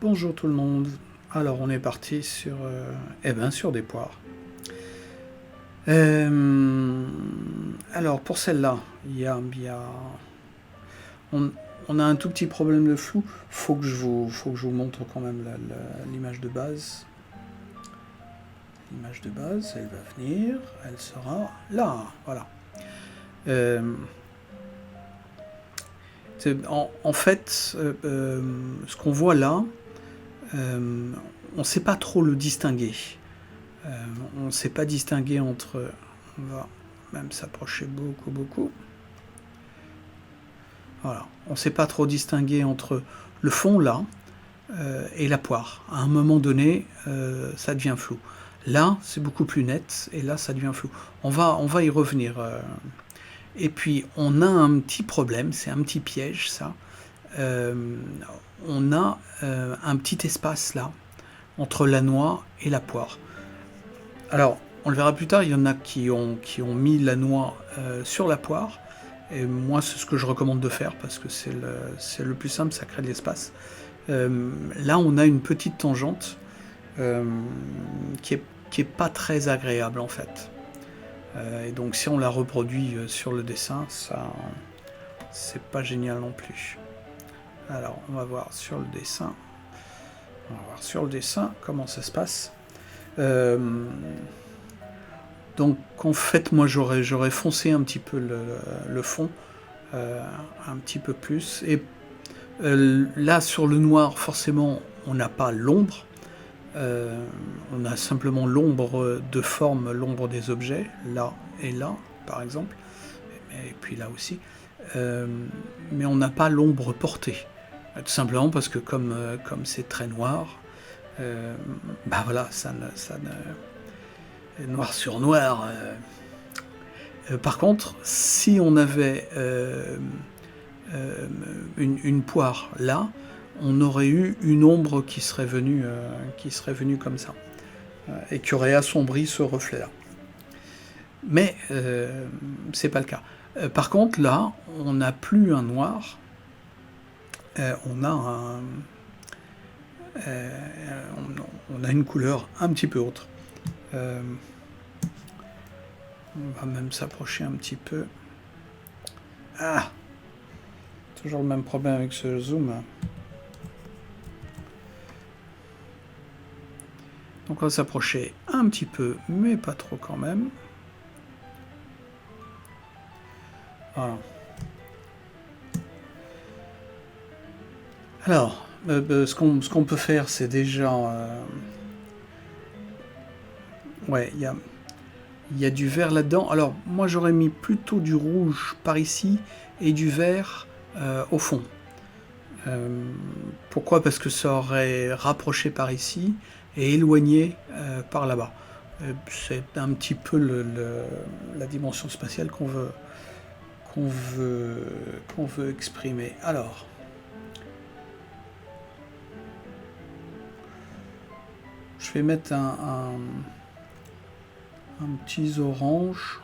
Bonjour tout le monde. Alors on est parti sur, sur des poires. Alors pour celle-là, on a un tout petit problème de flou. Faut que je vous montre quand même l'image de base. L'image de base, elle va venir, elle sera là, voilà. En fait, ce qu'on voit là, on ne sait pas trop le distinguer. On ne sait pas distinguer entre... On va même s'approcher beaucoup. Voilà. On ne sait pas trop distinguer entre le fond là et la poire. À un moment donné, ça devient flou. Là, c'est beaucoup plus net et là, ça devient flou. On va y revenir. Et puis, on a un petit problème, c'est un petit piège, ça. On a un petit espace là, entre la noix et la poire. Alors, on le verra plus tard, il y en a qui ont mis la noix sur la poire. Et moi, c'est ce que je recommande de faire, parce que c'est le plus simple, ça crée de l'espace. Là, on a une petite tangente qui est pas très agréable, en fait. Et donc, si on la reproduit sur le dessin, ça, c'est pas génial non plus. Alors, on va voir sur le dessin. On va voir sur le dessin comment ça se passe. Donc en fait, moi j'aurais foncé un petit peu le fond, un petit peu plus. Et là, sur le noir, forcément, on n'a pas l'ombre. On a simplement l'ombre de forme, l'ombre des objets, là et là, par exemple. Et puis là aussi. Mais on n'a pas l'ombre portée. Tout simplement parce que comme c'est très noir, voilà, ça ne noir sur noir. Par contre, si on avait une poire là, on aurait eu une ombre qui serait venue comme ça, et qui aurait assombri ce reflet-là. Mais c'est pas le cas. Par contre, là, on n'a plus un noir, on a une couleur un petit peu autre. On va même s'approcher un petit peu. Ah! Toujours le même problème avec ce zoom. Donc on va s'approcher un petit peu, mais pas trop quand même. Voilà. Alors, ce qu'on peut faire, c'est déjà... ouais, il y a du vert là-dedans. Alors, moi, j'aurais mis plutôt du rouge par ici et du vert au fond. Pourquoi? Parce que ça aurait rapproché par ici et éloigné par là-bas. C'est un petit peu la dimension spatiale qu'on veut exprimer. Alors, je vais mettre un petit orange,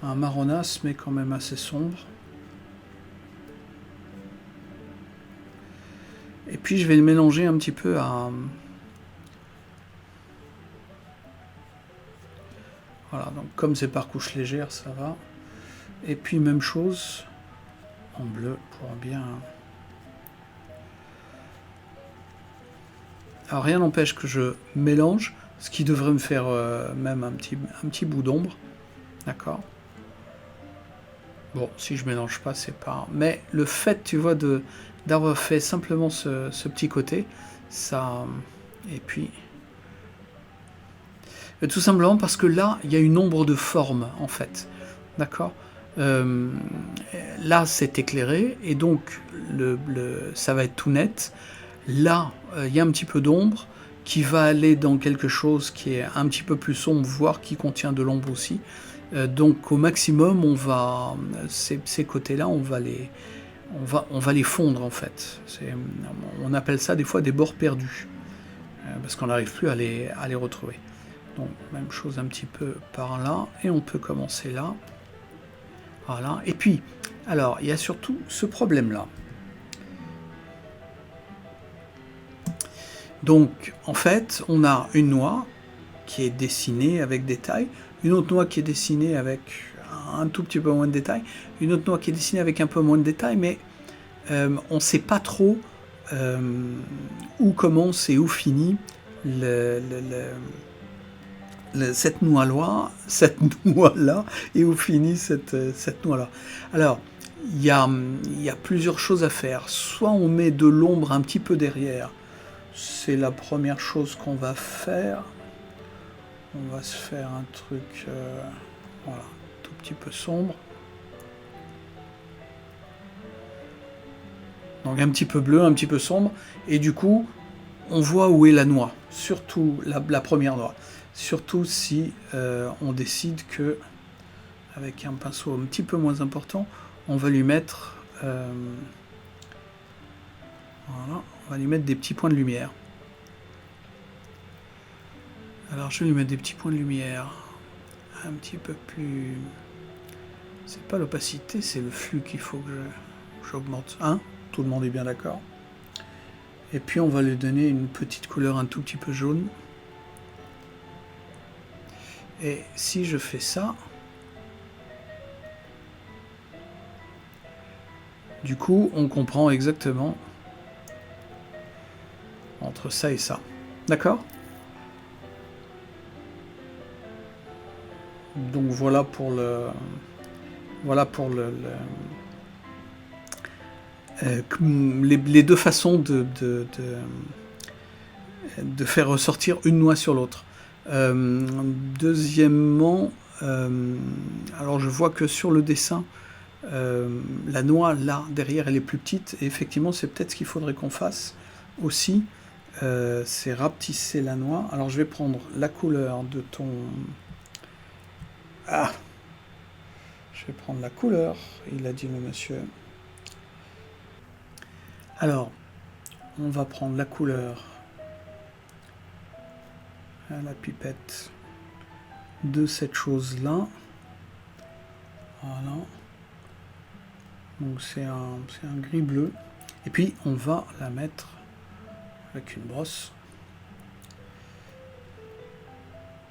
un marronasse, mais quand même assez sombre. Et puis je vais le mélanger un petit peu à... Voilà, donc comme c'est par couche légère, ça va. Et puis même chose en bleu pour bien... Alors rien n'empêche que je mélange, ce qui devrait me faire même un petit bout d'ombre. D'accord? Bon, si je mélange pas, c'est pas... Mais le fait, tu vois, d'avoir fait simplement ce petit côté, ça... Et puis... tout simplement parce que là, il y a une ombre de forme, en fait. D'accord? Là, c'est éclairé, et donc, ça va être tout net. Là, il y a un petit peu d'ombre, qui va aller dans quelque chose qui est un petit peu plus sombre, voire qui contient de l'ombre aussi. Donc au maximum, on va ces côtés-là, on va les fondre en fait. On appelle ça des fois des bords perdus, parce qu'on n'arrive plus à les retrouver. Donc même chose un petit peu par là, et on peut commencer là. Voilà. Et puis, alors il y a surtout ce problème-là. Donc, en fait, on a une noix qui est dessinée avec détail, une autre noix qui est dessinée avec un tout petit peu moins de détail, une autre noix qui est dessinée avec un peu moins de détail, mais on ne sait pas trop où commence et où finit cette noix-là, et où finit cette noix-là. Alors, il y a plusieurs choses à faire. Soit on met de l'ombre un petit peu derrière, c'est la première chose qu'on va faire. On va se faire un truc, voilà, tout petit peu sombre. Donc un petit peu bleu, un petit peu sombre, et du coup, on voit où est la noix, surtout la première noix. Surtout si on décide que, avec un pinceau un petit peu moins important, on va lui mettre, voilà, on va lui mettre des petits points de lumière. Alors je vais lui mettre des petits points de lumière un petit peu plus... C'est pas l'opacité, c'est le flux qu'il faut que j'augmente. Hein, tout le monde est bien d'accord. Et puis on va lui donner une petite couleur un tout petit peu jaune. Et si je fais ça, du coup on comprend exactement entre ça et ça. D'accord ? Donc voilà pour les deux façons de faire ressortir une noix sur l'autre. Deuxièmement, alors je vois que sur le dessin, la noix là derrière elle est plus petite, et effectivement c'est peut-être ce qu'il faudrait qu'on fasse aussi, c'est rapetisser la noix. Alors je vais prendre la couleur de ton... Ah, je vais prendre la couleur, il a dit le monsieur. Alors, on va prendre la couleur à la pipette de cette chose-là. Voilà. Donc c'est un gris-bleu. Et puis, on va la mettre avec une brosse.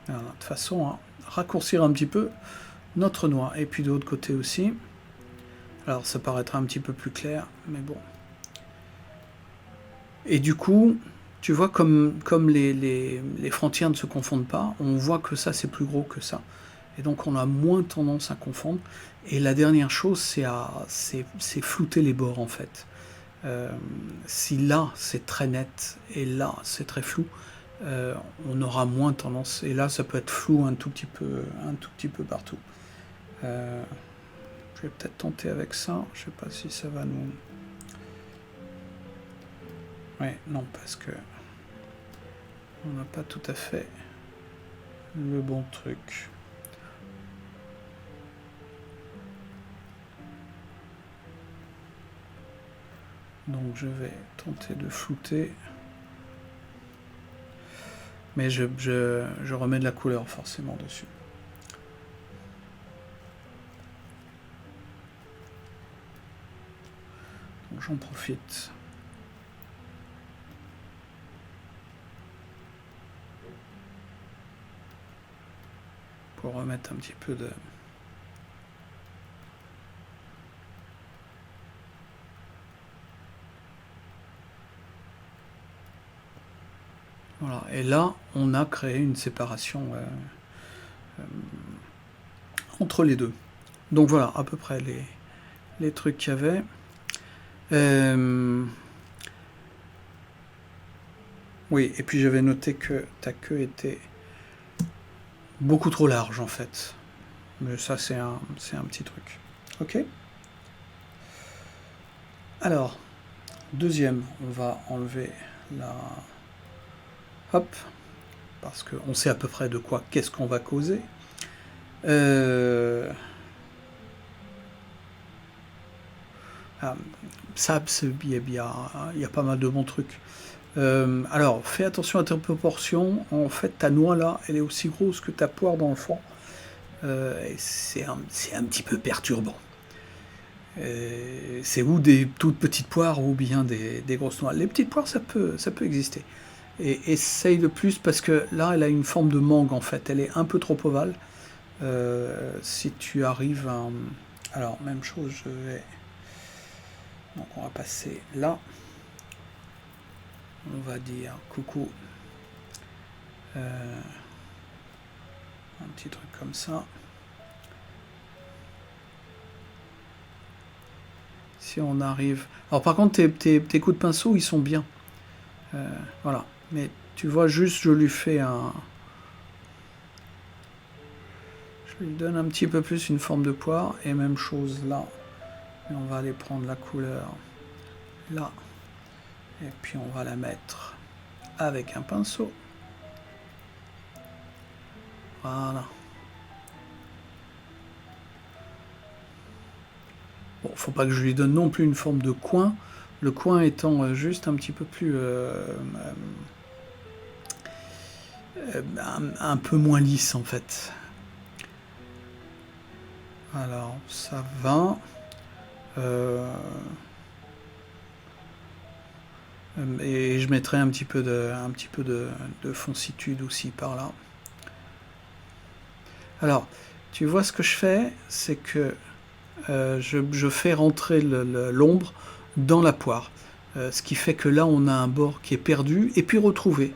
Voilà, de façon à raccourcir un petit peu notre noix. Et puis de l'autre côté aussi. Alors, ça paraîtra un petit peu plus clair, mais bon. Et du coup, tu vois, comme les frontières ne se confondent pas, on voit que ça, c'est plus gros que ça. Et donc, on a moins tendance à confondre. Et la dernière chose, c'est flouter les bords, en fait. Si là, c'est très net, et là, c'est très flou, on aura moins tendance. Et là, ça peut être flou un tout petit peu partout. Je vais peut-être tenter avec ça. Je sais pas si ça va nous... Ouais, non, parce que on n'a pas tout à fait le bon truc. Donc je vais tenter de flouter. Mais je remets de la couleur forcément dessus. Donc j'en profite. Pour remettre un petit peu de... Voilà, et là, on a créé une séparation entre les deux. Donc voilà, à peu près les trucs qu'il y avait. Oui, et puis j'avais noté que ta queue était beaucoup trop large en fait. Mais ça, c'est un petit truc. Ok ? Alors, deuxième, on va enlever la... Hop, parce qu'on sait à peu près de quoi, qu'est-ce qu'on va causer. Ça, il y a pas mal de bons trucs. Alors, fais attention à tes proportions. En fait, ta noix là, elle est aussi grosse que ta poire dans le fond. C'est un petit peu perturbant. C'est ou des toutes petites poires ou bien des grosses noix. Les petites poires, ça peut exister. Et essaye de plus, parce que là, elle a une forme de mangue, en fait. Elle est un peu trop ovale. Si tu arrives à... Alors, même chose, je vais... Donc, on va passer là. On va dire coucou. Un petit truc comme ça. Si on arrive... Alors, par contre, tes coups de pinceau, ils sont bien. Voilà. Mais tu vois, juste, je lui fais un... Je lui donne un petit peu plus une forme de poire. Et même chose là. Et on va aller prendre la couleur là. Et puis on va la mettre avec un pinceau. Voilà. Bon, faut pas que je lui donne non plus une forme de coin. Le coin étant juste un petit peu plus... un peu moins lisse en fait. Alors, ça va. Et je mettrai un petit peu de foncitude aussi par là. Alors, tu vois ce que je fais, c'est que je fais rentrer l'ombre dans la poire. Ce qui fait que là, on a un bord qui est perdu et puis retrouvé.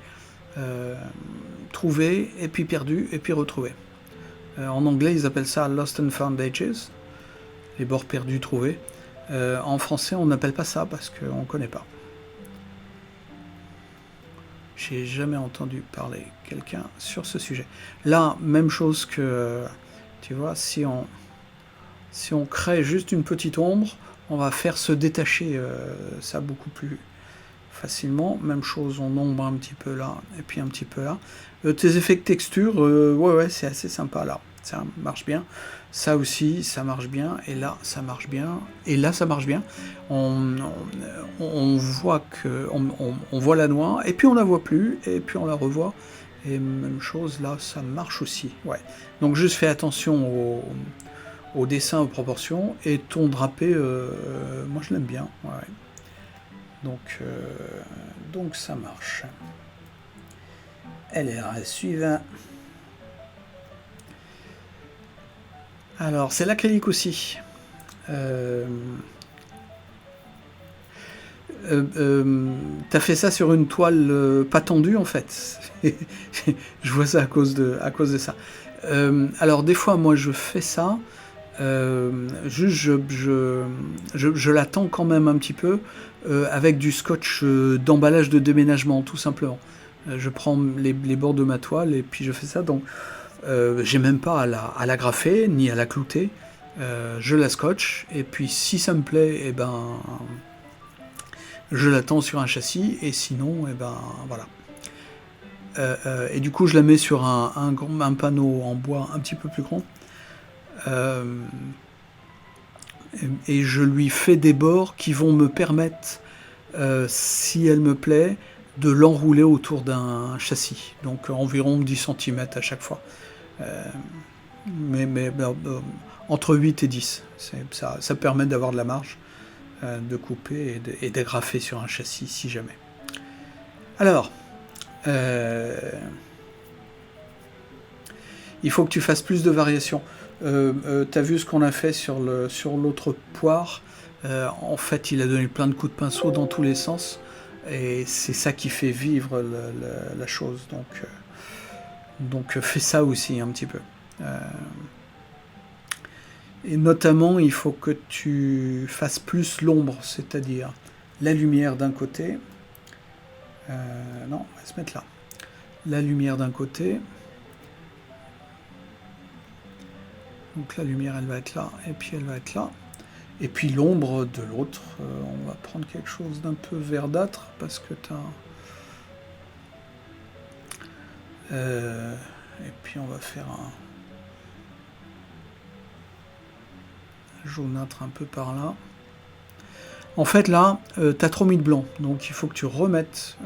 Trouvé, et puis perdu, et puis retrouvé. En anglais, ils appellent ça Lost and Found Edges. Les bords perdus, trouvés. En français, on n'appelle pas ça parce qu'on ne connaît pas. J'ai jamais entendu parler quelqu'un sur ce sujet. Là, même chose que, tu vois, si on crée juste une petite ombre, on va faire se détacher ça beaucoup plus facilement. Même chose, on ombre un petit peu là, et puis un petit peu là. Tes effets de texture, ouais, c'est assez sympa là. Ça marche bien. Ça aussi, ça marche bien. Et là, ça marche bien. Et là, ça marche bien. On voit que on voit la noix, et puis on la voit plus, et puis on la revoit. Et même chose, là, ça marche aussi. Ouais. Donc juste fais attention au dessin, aux proportions. Et ton drapé, moi je l'aime bien. Ouais. Donc ça marche. LR suivant. Alors, c'est l'acrylique aussi. T'as fait ça sur une toile pas tendue en fait. Je vois ça à cause de ça. Alors des fois moi je fais ça, juste je l'attends quand même un petit peu avec du scotch d'emballage de déménagement tout simplement. Je prends les bords de ma toile et puis je fais ça. Donc j'ai même pas à la graffer ni à la clouter. Je la scotche et puis si ça me plaît, et ben je l'attends sur un châssis et sinon, et ben voilà. Et du coup, je la mets sur un panneau en bois un petit peu plus grand. Et je lui fais des bords qui vont me permettre, si elle me plaît, de l'enrouler autour d'un châssis. Donc environ 10 cm à chaque fois. Entre 8 et 10. Ça permet d'avoir de la marge, de couper et d'agrafer sur un châssis si jamais. Alors, il faut que tu fasses plus de variations. T'as vu ce qu'on a fait sur l'autre poire. En fait, il a donné plein de coups de pinceau dans tous les sens. Et c'est ça qui fait vivre la chose. Donc fais ça aussi un petit peu. Et notamment, il faut que tu fasses plus l'ombre, c'est-à-dire la lumière d'un côté. Non, on va se mettre là. La lumière d'un côté. Donc la lumière, elle va être là, et puis elle va être là. Et puis l'ombre de l'autre, on va prendre quelque chose d'un peu verdâtre, parce que tu as... et puis on va faire un jaunâtre un peu par là. En fait là, tu as trop mis de blanc, donc il faut que tu remettes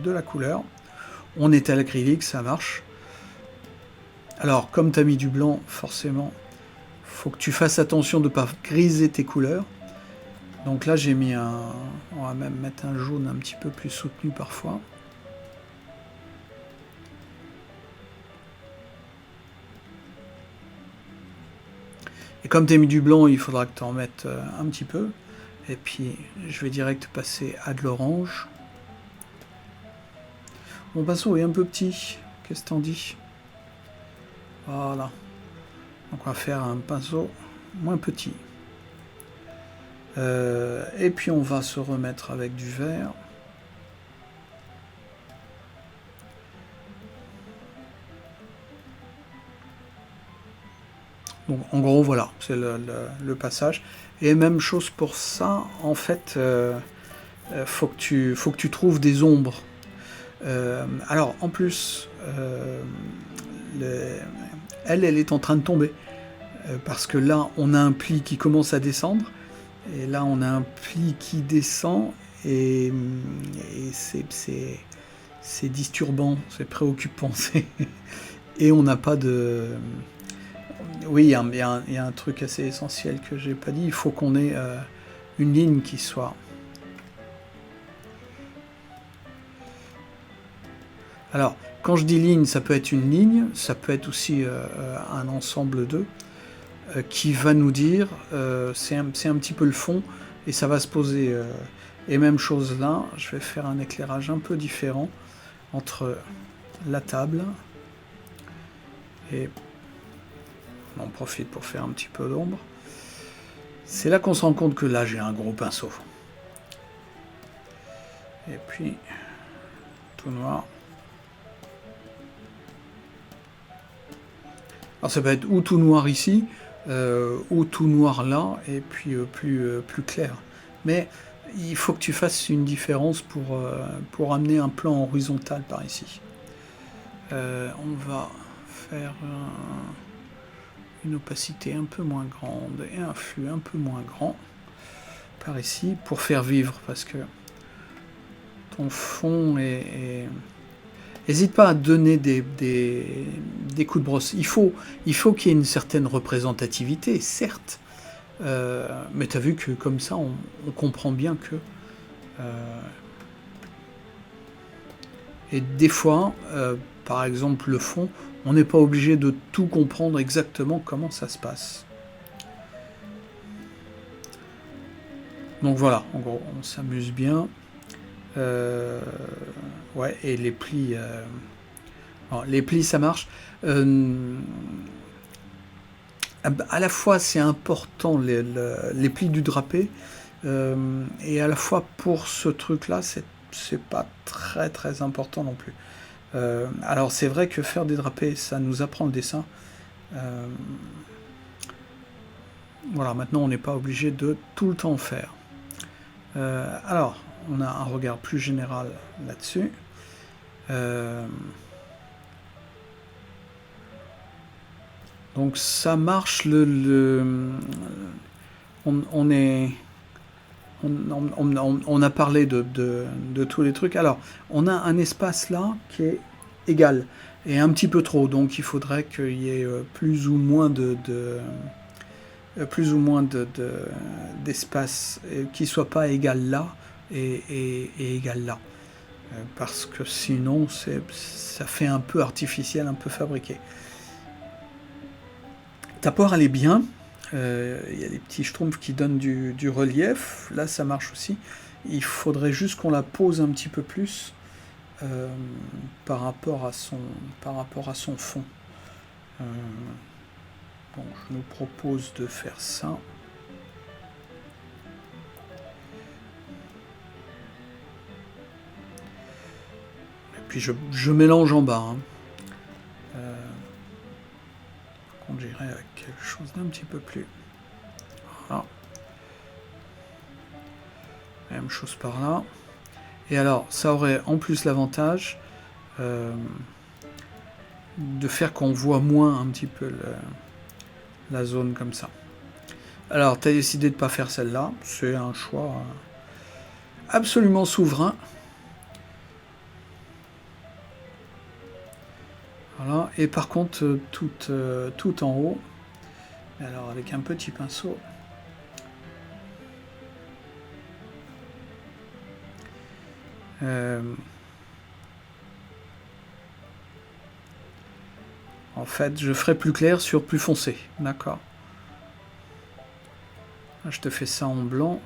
de la couleur. On est à l'acrylique, ça marche. Alors comme tu as mis du blanc, forcément, faut que tu fasses attention de ne pas griser tes couleurs. Donc là j'ai mis on va même mettre un jaune un petit peu plus soutenu parfois. comme tu as mis du blanc, il faudra que tu en mettes un petit peu. Et puis, je vais direct passer à de l'orange. Mon pinceau est un peu petit. Qu'est-ce que t'en dis? Voilà. Donc on va faire un pinceau moins petit. Et puis on va se remettre avec du vert. Donc en gros voilà, c'est le passage. Et même chose pour ça, en fait, faut que tu trouves des ombres. Alors en plus, elle est en train de tomber. Parce que là, on a un pli qui commence à descendre. Et là, on a un pli qui descend. Et c'est disturbant, c'est préoccupant. Et on n'a pas de... Oui, il y a un truc assez essentiel que j'ai pas dit. Il faut qu'on ait une ligne qui soit... Alors, quand je dis ligne, ça peut être une ligne, ça peut être aussi un ensemble d'eux, qui va nous dire, c'est un petit peu le fond, et ça va se poser. Et même chose là, je vais faire un éclairage un peu différent entre la table, et on en profite pour faire un petit peu d'ombre. C'est là qu'on se rend compte que là, j'ai un gros pinceau. Et puis, tout noir. Alors ça peut être ou tout noir ici, ou tout noir là, et puis plus clair. Mais il faut que tu fasses une différence pour amener un plan horizontal par ici. On va faire une opacité un peu moins grande et un flux un peu moins grand par ici pour faire vivre, parce que ton fond est... N'hésite pas à donner des coups de brosse. Il faut qu'il y ait une certaine représentativité, certes, mais tu as vu que comme ça, on comprend bien que... Et des fois, par exemple, le fond, on n'est pas obligé de tout comprendre exactement comment ça se passe. Donc voilà, en gros, on s'amuse bien. Ouais, et les plis... Alors, les plis, ça marche. À la fois, c'est important, les plis du drapé, et à la fois, pour ce truc-là, c'est pas très très important non plus. Alors, c'est vrai que faire des drapés, ça nous apprend le dessin. Voilà, maintenant, on n'est pas obligé de tout le temps faire. Alors, on a un regard plus général là-dessus. Donc ça marche, on a parlé de tous les trucs. Alors, on a un espace là qui est égal et un petit peu trop, donc il faudrait qu'il y ait plus ou moins d'espace qui soit pas égal là et égal là. Parce que sinon, ça fait un peu artificiel, un peu fabriqué. Ta poire, elle est bien. Il y a des petits schtroumpfs qui donnent du relief. Là, ça marche aussi. Il faudrait juste qu'on la pose un petit peu plus par rapport à son fond. Bon, je nous propose de faire ça. Et puis je mélange en bas. Hein. Par contre, j'irai avec quelque chose d'un petit peu plus. Voilà. Même chose par là. Et alors, ça aurait en plus l'avantage de faire qu'on voit moins un petit peu la zone comme ça. Alors, tu as décidé de ne pas faire celle-là. C'est un choix absolument souverain. Voilà. Et par contre, tout en haut, alors avec un petit pinceau, en fait, je ferai plus clair sur plus foncé. D'accord. Je te fais ça en blanc.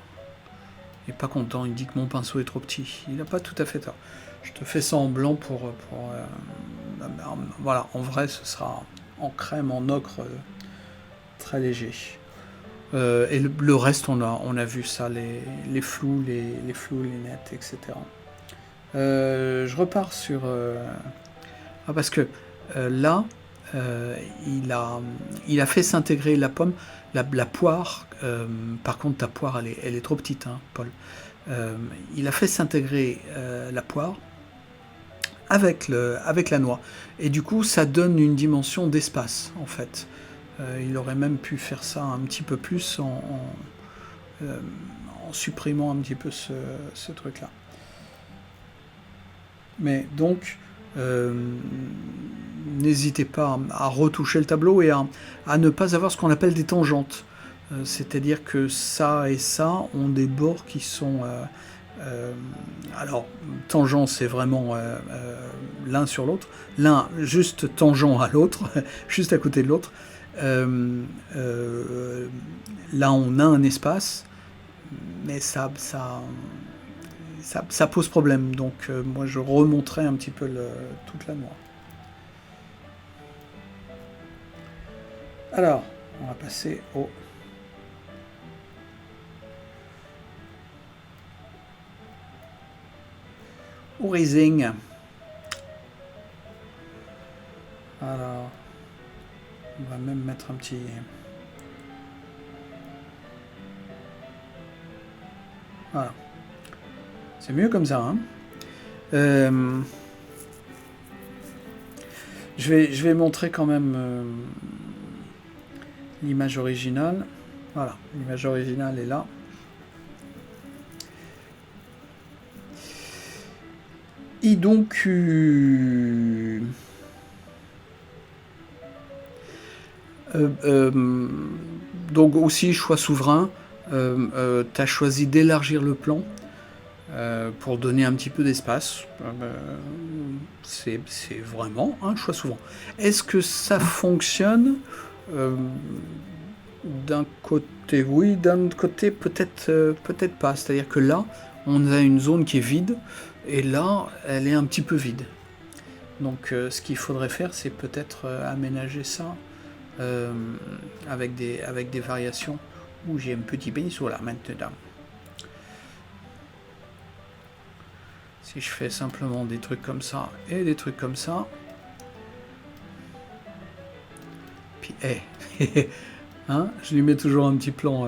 Il n'est pas content, il dit que mon pinceau est trop petit. Il n'a pas tout à fait tort. Je te fais ça en blanc pour voilà, en vrai ce sera en crème, en ocre, très léger. Et le reste, on a vu ça, les flous, les flous, les nets, etc. Je repars sur... parce que là, il a fait s'intégrer la pomme, la poire. Par contre, ta poire, elle est trop petite, hein, Paul. Il a fait s'intégrer la poire avec la noix. Et du coup, ça donne une dimension d'espace, en fait. Il aurait même pu faire ça un petit peu plus en supprimant un petit peu ce truc-là. Mais donc, n'hésitez pas à retoucher le tableau et à ne pas avoir ce qu'on appelle des tangentes. C'est-à-dire que ça et ça ont des bords qui sont... alors, tangent, c'est vraiment l'un sur l'autre. L'un juste tangent à l'autre, juste à côté de l'autre. Là, on a un espace, mais ça pose problème. Donc, moi, je remonterai un petit peu toute la noix. Alors, on va passer au rising. Alors, on va même mettre un petit... Voilà. C'est mieux comme ça, hein. Je vais montrer quand même l'image originale. Voilà, l'image originale est là. Et donc... donc aussi, choix souverain. Tu as choisi d'élargir le plan pour donner un petit peu d'espace. C'est vraiment un choix souverain. Est-ce que ça fonctionne? D'un côté oui, d'un autre côté peut-être pas. C'est-à-dire que là, on a une zone qui est vide, et là, elle est un petit peu vide. Donc ce qu'il faudrait faire, c'est peut-être aménager ça avec des variations où j'ai un petit pinceau là maintenant. Si je fais simplement des trucs comme ça et des trucs comme ça, puis hein, je lui mets toujours un petit plan.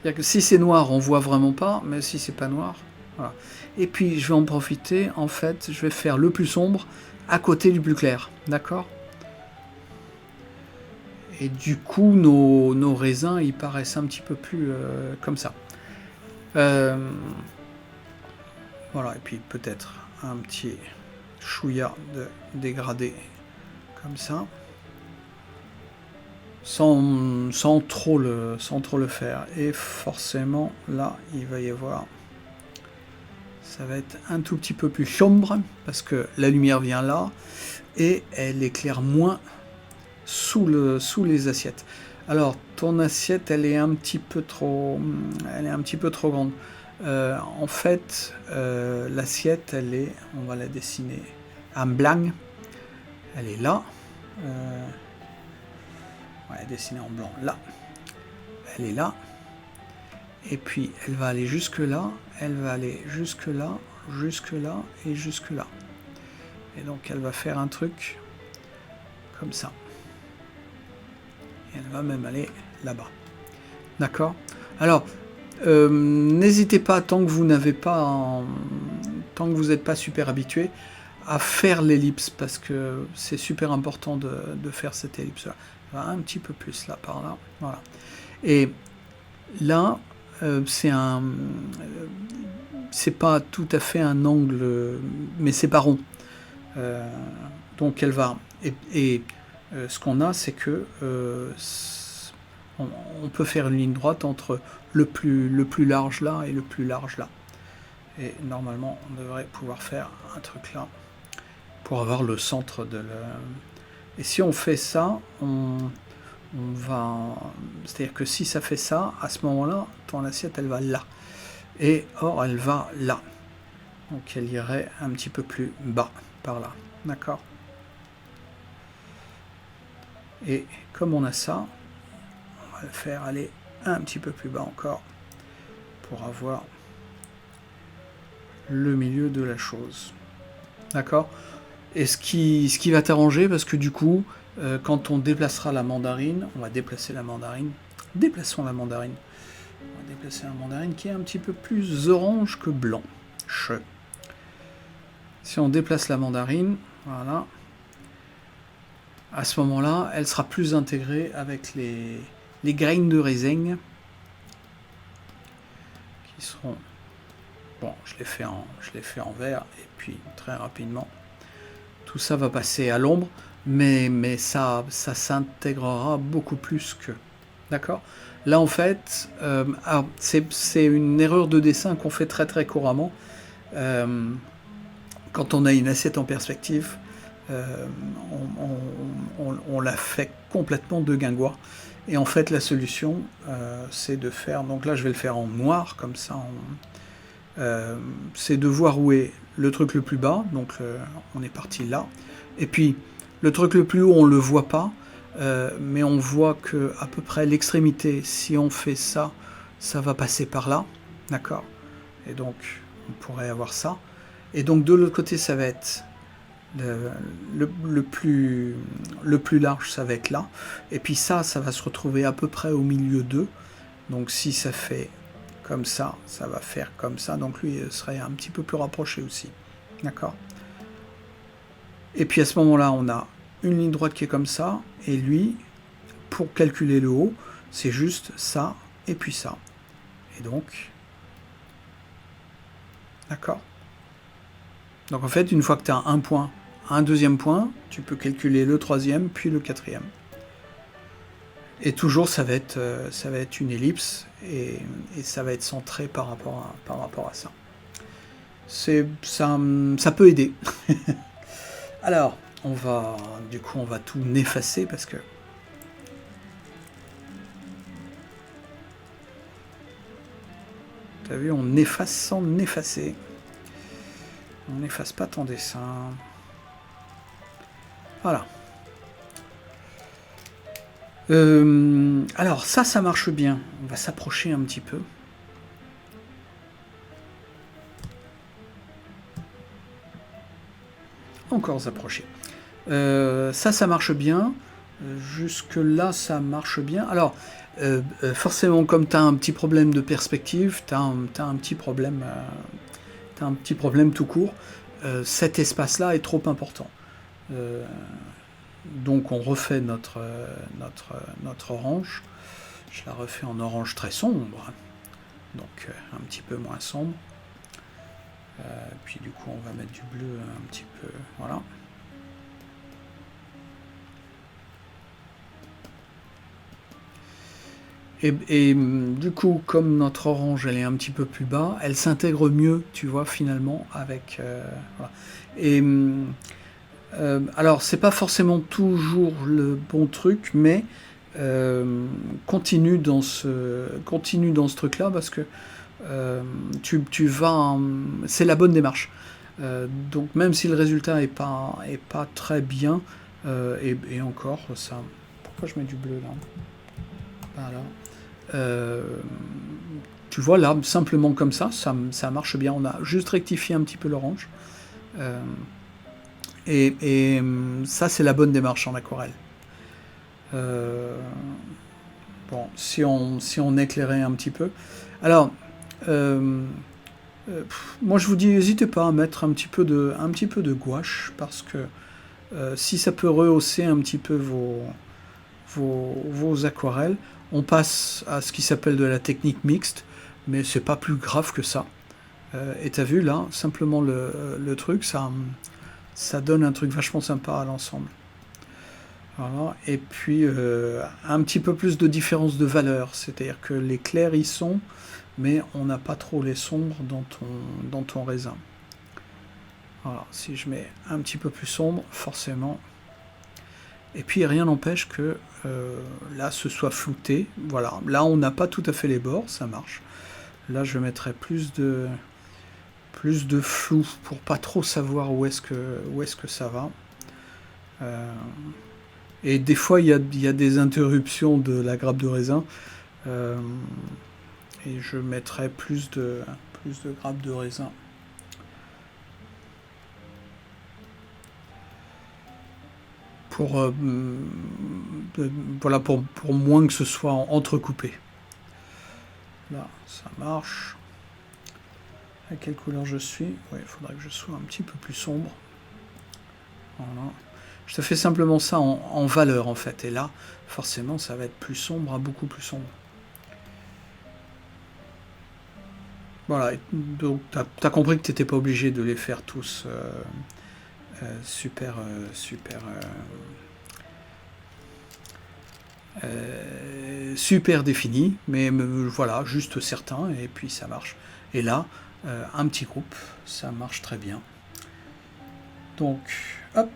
C'est-à-dire que si c'est noir, on voit vraiment pas, mais si c'est pas noir, voilà. Et puis je vais en profiter, en fait, je vais faire le plus sombre à côté du plus clair, d'accord? Et du coup, nos raisins, ils paraissent un petit peu plus comme ça. Voilà, et puis peut-être un petit chouïa de dégradé comme ça, sans trop le faire. Et forcément, là, il va y avoir... Ça va être un tout petit peu plus sombre, parce que la lumière vient là, et elle éclaire moins sous les assiettes. Alors, ton assiette, elle est un petit peu trop grande. En fait, l'assiette, on va la dessiner en blanc. Elle est là. On va la dessiner en blanc là. Elle est là. Et puis, elle va aller jusque là. Elle va aller jusque là, jusque là et jusque là. Et donc, elle va faire un truc comme ça. Et elle va même aller là-bas. D'accord? Alors, n'hésitez pas, tant que vous n'êtes pas super habitué, à faire l'ellipse, parce que c'est super important de faire cette ellipse là. Un petit peu plus là, par là. Voilà. Et là, c'est pas tout à fait un angle, mais c'est pas rond. Donc elle va... Et ce qu'on a, c'est que on peut faire une ligne droite entre le plus large là et le plus large là. Et normalement, on devrait pouvoir faire un truc là pour avoir le centre de Et si on fait ça, on va... C'est-à-dire que si ça fait ça, à ce moment-là, ton assiette, elle va là. Et or, elle va là. Donc elle irait un petit peu plus bas, par là. D'accord? Et comme on a ça, on va le faire aller un petit peu plus bas encore pour avoir le milieu de la chose. D'accord? Et ce qui va t'arranger, parce que du coup, quand on déplacera la mandarine, on va déplacer la mandarine. Déplaçons la mandarine. On va déplacer la mandarine qui est un petit peu plus orange que blanc. Si on déplace la mandarine, voilà. À ce moment-là, elle sera plus intégrée avec les graines de raisin qui seront... Bon, je l'ai fait en vert, et puis très rapidement, tout ça va passer à l'ombre, mais ça s'intégrera beaucoup plus que... D'accord? Là, en fait, c'est une erreur de dessin qu'on fait très très couramment. Quand on a une assiette en perspective, on la fait complètement de guingois. Et en fait, la solution, c'est de faire... Donc là, je vais le faire en noir, comme ça, c'est de voir où est le truc le plus bas. Donc, on est parti là. Et puis, le truc le plus haut, on ne le voit pas. Mais on voit que à peu près l'extrémité, si on fait ça, ça va passer par là. D'accord? Et donc, on pourrait avoir ça. Et donc, de l'autre côté, ça va être... Le plus large, ça va être là. Et puis ça va se retrouver à peu près au milieu d'eux. Donc si ça fait comme ça va faire comme ça. Donc lui serait un petit peu plus rapproché aussi. D'accord? Et puis à ce moment-là, on a une ligne droite qui est comme ça. Et lui, pour calculer le haut, c'est juste ça et puis ça. Et donc... D'accord? Donc en fait, une fois que tu as un point, un deuxième point, tu peux calculer le troisième, puis le quatrième. Et toujours, ça va être une ellipse, et ça va être centré par rapport à ça. Ça peut aider. Alors, on va tout effacer, parce que... T'as vu, on efface sans effacer. On n'efface pas ton dessin. Voilà. Alors ça marche bien. On va s'approcher un petit peu. Encore s'approcher. Ça marche bien. Jusque là, ça marche bien. Alors, forcément, comme tu as un petit problème de perspective, tu as un petit problème. T'as un petit problème tout court. Cet espace-là est trop important. Donc on refait notre orange. Je la refais en orange très sombre. Donc un petit peu moins sombre. Puis du coup on va mettre du bleu un petit peu. Voilà. Et du coup, comme notre orange elle est un petit peu plus bas, elle s'intègre mieux, tu vois, finalement, avec... voilà. Et alors, c'est pas forcément toujours le bon truc, mais continue dans ce truc-là, parce que tu vas... c'est la bonne démarche. Donc même si le résultat est pas très bien, et encore, ça... Pourquoi je mets du bleu, là? Voilà. Tu vois là, simplement comme ça marche bien. On a juste rectifié un petit peu l'orange. Et ça, c'est la bonne démarche en aquarelle. Bon, si on éclairait un petit peu. Alors, moi je vous dis, n'hésitez pas à mettre un petit peu de gouache, parce que si ça peut rehausser un petit peu vos aquarelles. On passe à ce qui s'appelle de la technique mixte, mais c'est pas plus grave que ça. Et t'as vu là, simplement le truc, ça donne un truc vachement sympa à l'ensemble. Voilà. Et puis un petit peu plus de différence de valeur, c'est-à-dire que les clairs y sont, mais on n'a pas trop les sombres dans ton raisin. Voilà. Si je mets un petit peu plus sombre, forcément, Et puis rien n'empêche que là ce soit flouté. Voilà, là on n'a pas tout à fait les bords, ça marche. Là je mettrai plus de flou pour pas trop savoir où est-ce que ça va. Et des fois il y a des interruptions de la grappe de raisin. Et je mettrai plus de grappes de raisin. Voilà, pour moins que ce soit entrecoupé. Là, ça marche. À quelle couleur je suis? Oui, il faudrait que je sois un petit peu plus sombre. Voilà. Je te fais simplement ça en valeur, en fait. Et là, forcément, ça va être plus sombre, beaucoup plus sombre. Voilà, donc tu as compris que tu n'étais pas obligé de les faire tous super définis, mais voilà, juste certains, et puis ça marche. Et là, un petit groupe, ça marche très bien. Donc, hop,